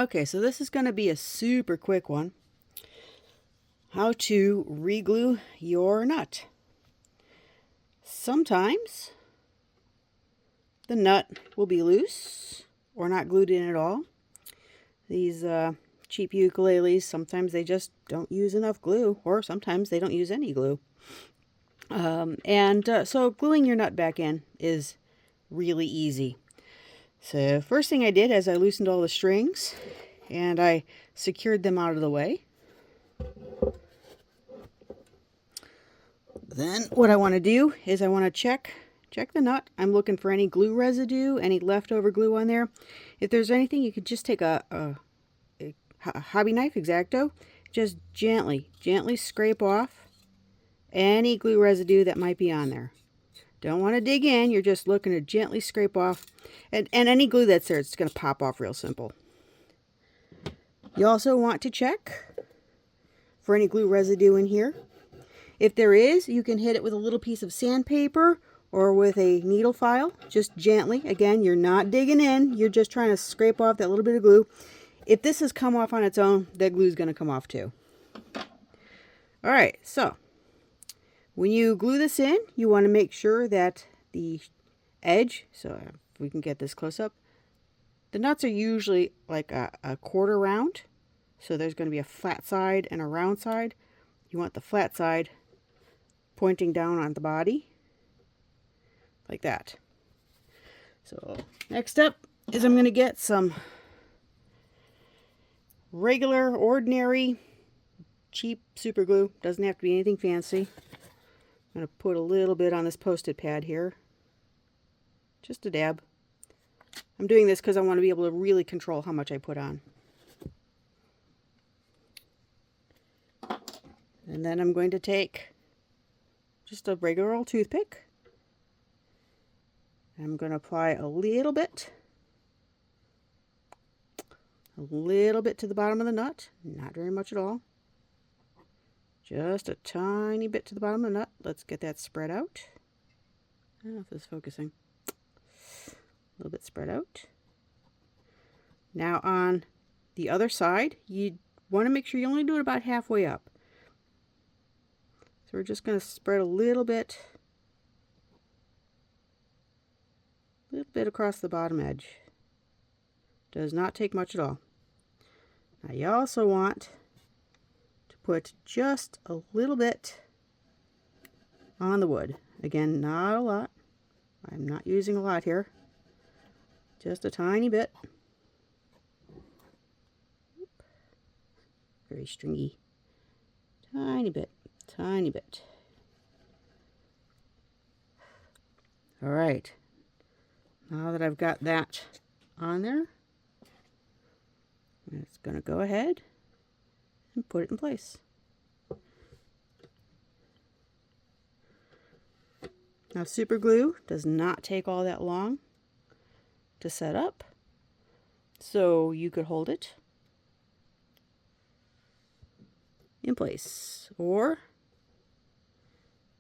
Okay, so this is going to be a super quick one. How to re-glue your nut. Sometimes the nut will be loose or not glued in at all. These cheap ukuleles, sometimes they just don't use enough glue, or sometimes they don't use any glue. So gluing your nut back in is really easy. So first thing I did is I loosened all the strings and I secured them out of the way. Then what I want to do is I want to check the nut. I'm looking for any glue residue, any leftover glue on there. If there's anything, you could just take a hobby knife, X-Acto, just gently scrape off any glue residue that might be on there. Don't want to dig in, you're just looking to gently scrape off. And any glue that's there, it's going to pop off real simple. You also want to check for any glue residue in here. If there is, you can hit it with a little piece of sandpaper or with a needle file, just gently. Again, you're not digging in, you're just trying to scrape off that little bit of glue. If this has come off on its own, that glue is going to come off too. All right, so when you glue this in, you want to make sure that the edge, so if we can get this close up, the nuts are usually like a quarter round. So there's going to be a flat side and a round side. You want the flat side pointing down on the body, like that. So next up is I'm going to get some regular, ordinary, cheap super glue. Doesn't have to be anything fancy. I'm going to put a little bit on this Post-it pad here. Just a dab. I'm doing this because I want to be able to really control how much I put on. And then I'm going to take just a regular old toothpick. I'm going to apply a little bit to the bottom of the nut. Not very much at all. Just a tiny bit to the bottom of the nut. Let's get that spread out. I don't know if this is focusing. A little bit spread out. Now on the other side, you want to make sure you only do it about halfway up. So we're just going to spread a little bit across the bottom edge. Does not take much at all. Now you also want to put just a little bit on the wood. Again, not a lot. I'm not using a lot here. Just a tiny bit. Very stringy. Tiny bit. Tiny bit. All right. Now that I've got that on there, I'm just going to go ahead and put it in place. Now, super glue does not take all that long to set up, so you could hold it in place, or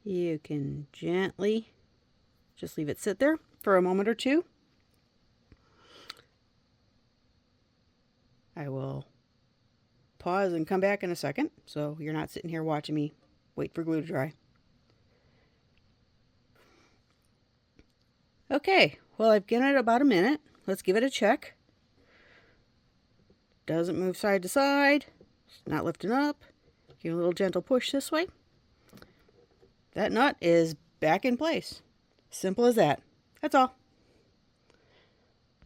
you can gently just leave it sit there for a moment or two. I will pause and come back in a second, so you're not sitting here watching me wait for glue to dry. Okay, well, I've given it about a minute. Let's give it a check. Doesn't move side to side. It's not lifting up. Give it a little gentle push this way. That nut is back in place. Simple as that. That's all.